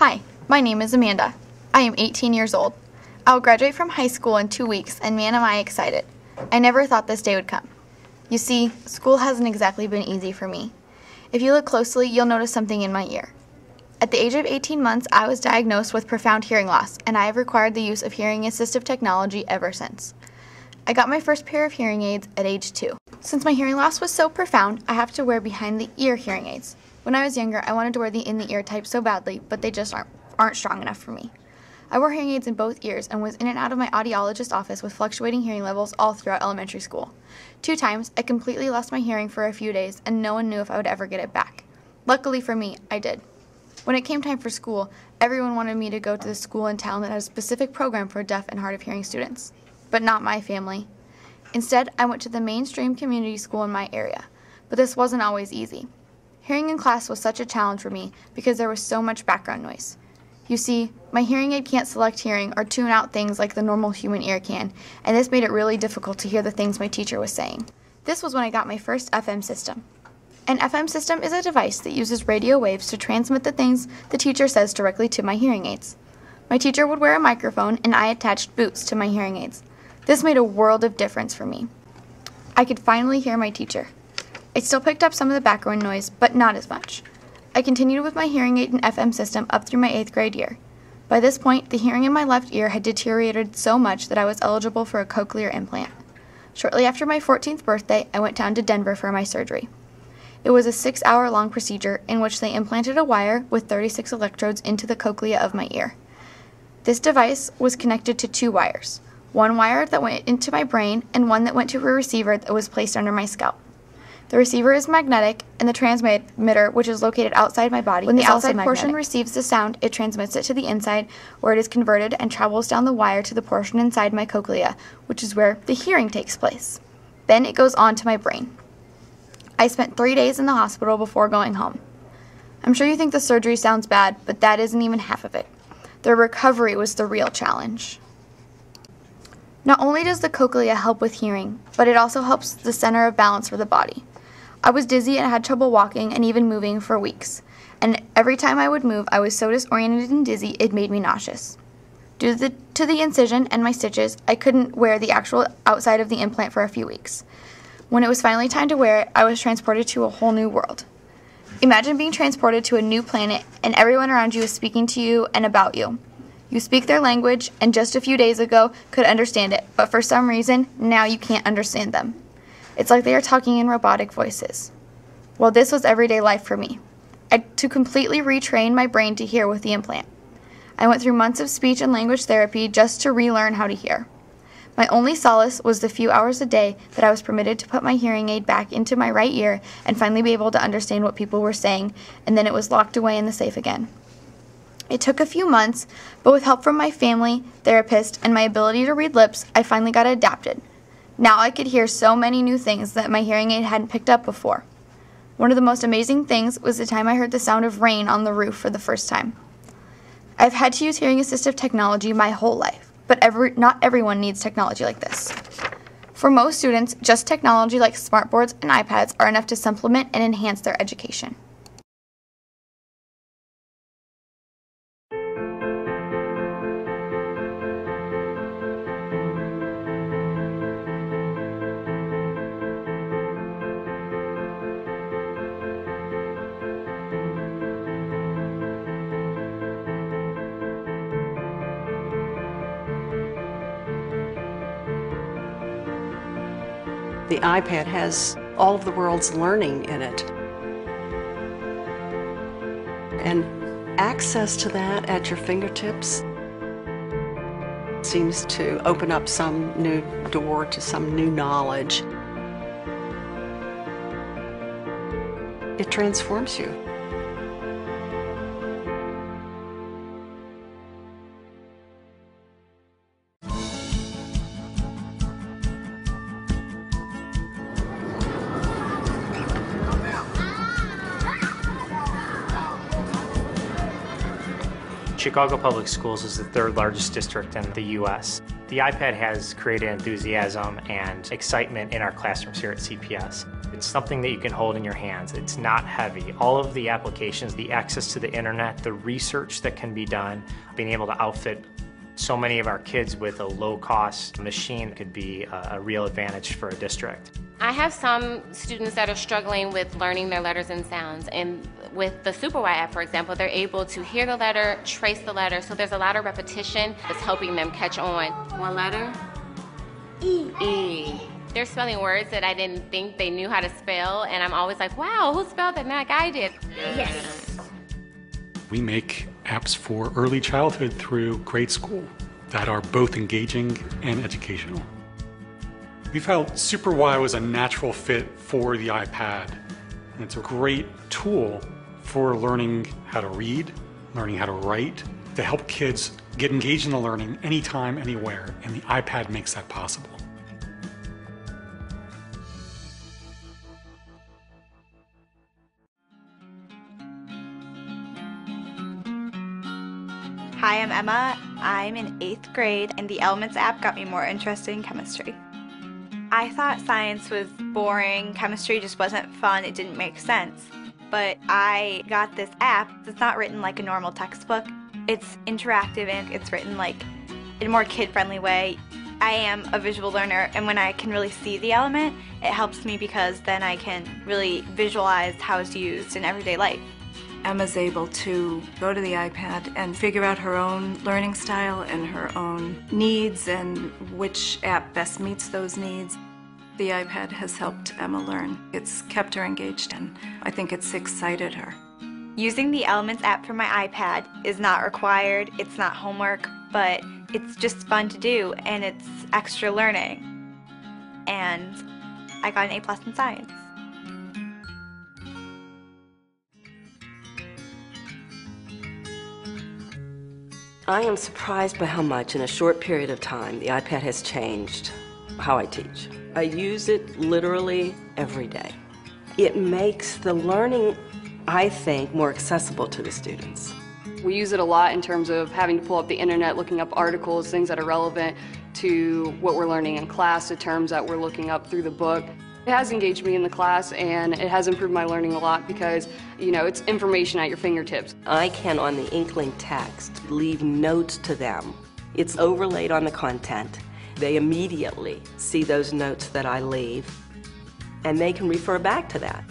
Hi, my name is Amanda. I am 18 years old. I will graduate from high school in 2 weeks, and man am I excited. I never thought this day would come. You see, school hasn't exactly been easy for me. If you look closely, you'll notice something in my ear. At the age of 18 months, I was diagnosed with profound hearing loss, and I have required the use of hearing assistive technology ever since. I got my first pair of hearing aids at age 2. Since my hearing loss was so profound, I have to wear behind-the-ear hearing aids. When I was younger, I wanted to wear the in-the-ear type so badly, but they just aren't strong enough for me. I wore hearing aids in both ears and was in and out of my audiologist's office with fluctuating hearing levels all throughout elementary school. 2 times, I completely lost my hearing for a few days, and no one knew if I would ever get it back. Luckily for me, I did. When it came time for school, everyone wanted me to go to the school in town that had a specific program for deaf and hard of hearing students. But not my family. Instead, I went to the mainstream community school in my area. But this wasn't always easy. Hearing in class was such a challenge for me because there was so much background noise. You see, my hearing aid can't select hearing or tune out things like the normal human ear can, and this made it really difficult to hear the things my teacher was saying. This was when I got my first FM system. An FM system is a device that uses radio waves to transmit the things the teacher says directly to my hearing aids. My teacher would wear a microphone, and I attached boots to my hearing aids. This made a world of difference for me. I could finally hear my teacher. I still picked up some of the background noise, but not as much. I continued with my hearing aid and FM system up through my 8th grade year. By this point, the hearing in my left ear had deteriorated so much that I was eligible for a cochlear implant. Shortly after my 14th birthday, I went down to Denver for my surgery. It was a 6-hour-long procedure in which they implanted a wire with 36 electrodes into the cochlea of my ear. This device was connected to 2 wires, one wire that went into my brain and one that went to a receiver that was placed under my scalp. The receiver is magnetic, and the transmitter, which is located outside my body, when the outside portion receives the sound, it transmits it to the inside, where it is converted and travels down the wire to the portion inside my cochlea, which is where the hearing takes place. Then it goes on to my brain. I spent 3 days in the hospital before going home. I'm sure you think the surgery sounds bad, but that isn't even half of it. The recovery was the real challenge. Not only does the cochlea help with hearing, but it also helps the center of balance for the body. I was dizzy and had trouble walking and even moving for weeks, and every time I would move, I was so disoriented and dizzy it made me nauseous. Due to the incision and my stitches, I couldn't wear the actual outside of the implant for a few weeks. When it was finally time to wear it, I was transported to a whole new world. Imagine being transported to a new planet and everyone around you is speaking to you and about you. You speak their language and just a few days ago could understand it, but for some reason, now you can't understand them. It's like they are talking in robotic voices. Well, this was everyday life for me. I had to completely retrain my brain to hear with the implant. I went through months of speech and language therapy just to relearn how to hear. My only solace was the few hours a day that I was permitted to put my hearing aid back into my right ear and finally be able to understand what people were saying, and then it was locked away in the safe again. It took a few months, but with help from my family, therapist, and my ability to read lips, I finally got adapted. Now I could hear so many new things that my hearing aid hadn't picked up before. One of the most amazing things was the time I heard the sound of rain on the roof for the first time. I've had to use hearing assistive technology my whole life, but not everyone needs technology like this. For most students, just technology like smartboards and iPads are enough to supplement and enhance their education. The iPad has all of the world's learning in it. And access to that at your fingertips seems to open up some new door to some new knowledge. It transforms you. Chicago Public Schools is the 3rd largest district in the U.S. The iPad has created enthusiasm and excitement in our classrooms here at CPS. It's something that you can hold in your hands. It's not heavy. All of the applications, the access to the internet, the research that can be done, being able to outfit so many of our kids with a low-cost machine could be a real advantage for a district. I have some students that are struggling with learning their letters and sounds, and with the SuperY app, for example, they're able to hear the letter, trace the letter, so there's a lot of repetition that's helping them catch on. One letter? E. E. They're spelling words that I didn't think they knew how to spell, and I'm always like, wow, who spelled that? Like I did. Yes. We make apps for early childhood through grade school that are both engaging and educational. We felt SuperY was a natural fit for the iPad. And it's a great tool for learning how to read, learning how to write, to help kids get engaged in the learning anytime, anywhere, and the iPad makes that possible. Hi, I'm Emma. I'm in 8th grade, and the Elements app got me more interested in chemistry. I thought science was boring, chemistry just wasn't fun, it didn't make sense. But I got this app that's not written like a normal textbook. It's interactive and it's written like in a more kid-friendly way. I am a visual learner, and when I can really see the element, it helps me because then I can really visualize how it's used in everyday life. Emma's able to go to the iPad and figure out her own learning style and her own needs and which app best meets those needs. The iPad has helped Emma learn. It's kept her engaged, and I think it's excited her. Using the Elements app for my iPad is not required, it's not homework, but it's just fun to do and it's extra learning. And I got an A+ in science. I am surprised by how much in a short period of time the iPad has changed how I teach. I use it literally every day. It makes the learning, I think, more accessible to the students. We use it a lot in terms of having to pull up the internet, looking up articles, things that are relevant to what we're learning in class, the terms that we're looking up through the book. It has engaged me in the class, and it has improved my learning a lot because, it's information at your fingertips. I can, on the Inkling text, leave notes to them. It's overlaid on the content. They immediately see those notes that I leave, and they can refer back to that.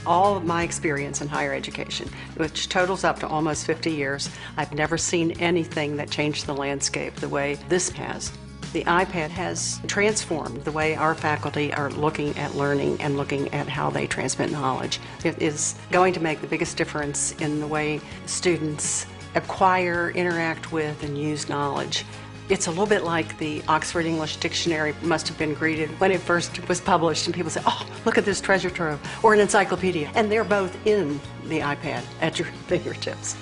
All of my experience in higher education, which totals up to almost 50 years, I've never seen anything that changed the landscape the way this has. The iPad has transformed the way our faculty are looking at learning and looking at how they transmit knowledge. It is going to make the biggest difference in the way students acquire, interact with, and use knowledge. It's a little bit like the Oxford English Dictionary must have been greeted when it first was published, and people say, oh, look at this treasure trove, or an encyclopedia. And they're both in the iPad at your fingertips.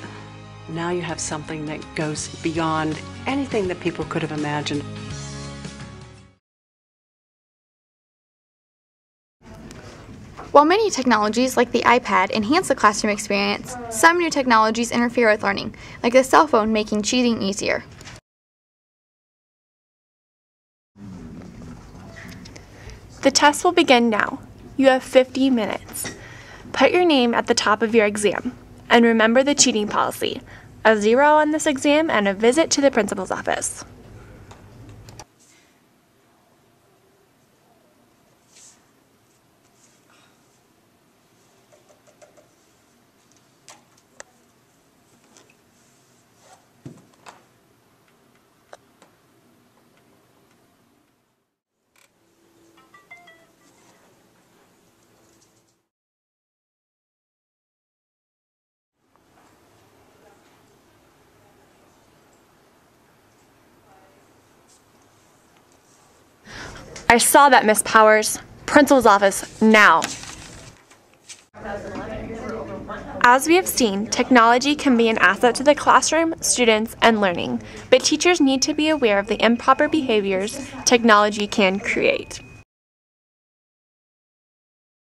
Now you have something that goes beyond anything that people could have imagined. While many technologies, like the iPad, enhance the classroom experience, some new technologies interfere with learning, like the cell phone making cheating easier. The test will begin now. You have 50 minutes. Put your name at the top of your exam, and remember the cheating policy: a 0 on this exam and a visit to the principal's office. I saw that, Miss Powers. Principal's office, now. As we have seen, technology can be an asset to the classroom, students, and learning, but teachers need to be aware of the improper behaviors technology can create.